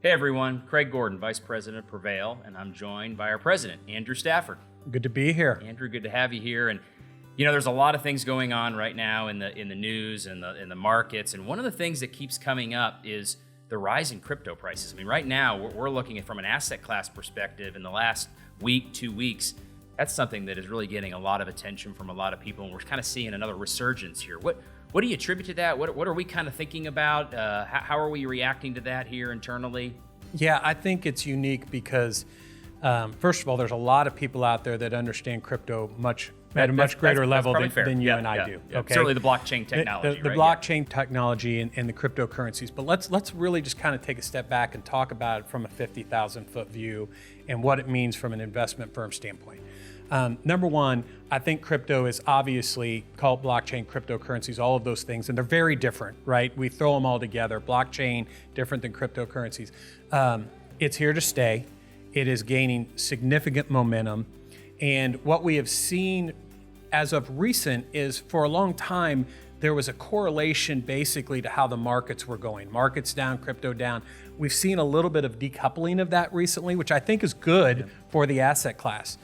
Hey everyone, Craig Gordon, Vice President of Prevail, and I'm joined by our President, Andrew Stafford. Good to be here. Andrew, good to have you here. And you know, there's a lot of things going on right now in the news and in the markets, and one of the things that keeps coming up is the rise in crypto prices. I mean, right now we're looking at from an asset class perspective in the last week, 2 weeks. That's something that is really getting a lot of attention from a lot of people, and we're kind of seeing another resurgence here. What do you attribute to that? What are we kind of thinking about? How are we reacting to that here internally? Yeah, I think it's unique because, first of all, there's a lot of people out there that understand crypto at a much greater level than you and I do. Yeah. Okay? Certainly the blockchain technology, the right? blockchain technology and the cryptocurrencies. But let's really just kind of take a step back and talk about it from a 50,000-foot view and what it means from an investment firm standpoint. Number one, I think crypto is obviously called blockchain, cryptocurrencies, all of those things, and they're very different, right? We throw them all together. Blockchain, different than cryptocurrencies. It's here to stay. It is gaining significant momentum. And what we have seen as of recent is for a long time, there was a correlation basically to how the markets were going. Markets down, crypto down. We've seen a little bit of decoupling of that recently, which I think is good for the asset class.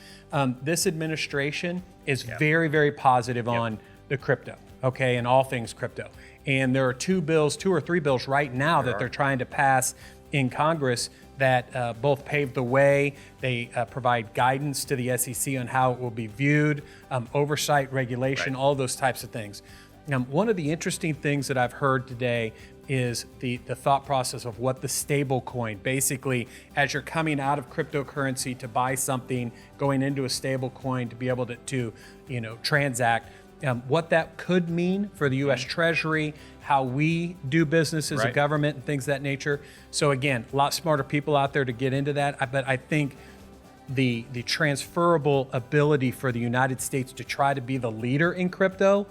This administration is very, very positive on the crypto, okay, and all things crypto. And there are two or three bills right now that they're trying to pass in Congress that both pave the way. They provide guidance to the SEC on how it will be viewed, oversight, regulation, all those types of things. One of the interesting things that I've heard today is the thought process of what the stable coin, basically as you're coming out of cryptocurrency to buy something, going into a stable coin to be able to transact, what that could mean for the U.S. Treasury, how we do business as a government and things of that nature. So again, a lot smarter people out there to get into that. But I think the transferable ability for the United States to try to be the leader in crypto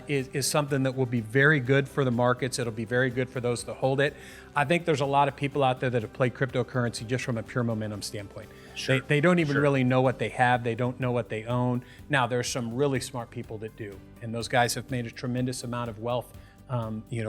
is something that will be very good for the markets. It'll be very good for those that hold it. I think there's a lot of people out there that have played cryptocurrency just from a pure momentum standpoint. Sure. They don't even really know what they have. They don't know what they own. Now, there's some really smart people that do, and those guys have made a tremendous amount of wealth,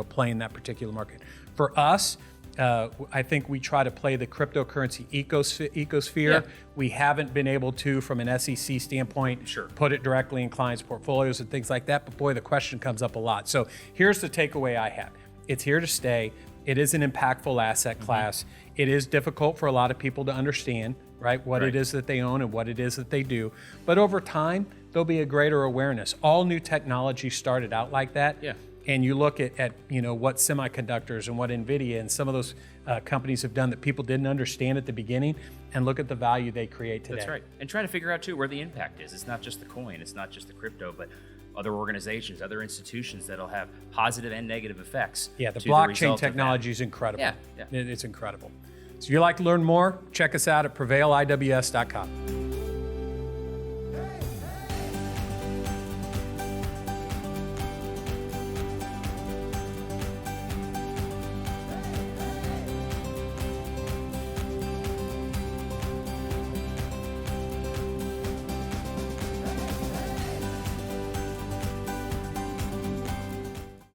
playing that particular market. For us, I think we try to play the cryptocurrency ecosphere. Yeah. We haven't been able to, from an SEC standpoint, put it directly in clients' portfolios and things like that. But boy, the question comes up a lot. So here's the takeaway I have. It's here to stay. It is an impactful asset class. It is difficult for a lot of people to understand, right? What it is that they own and what it is that they do. But over time, there'll be a greater awareness. All new technology started out like that. Yeah. And you look at what semiconductors and what NVIDIA and some of those companies have done that people didn't understand at the beginning, and look at the value they create today. That's right. And trying to figure out, too, where the impact is. It's not just the coin. It's not just the crypto, but other organizations, other institutions that'll have positive and negative effects. Yeah, the blockchain technology is incredible. Yeah. It's incredible. So if you'd like to learn more, check us out at prevailiws.com.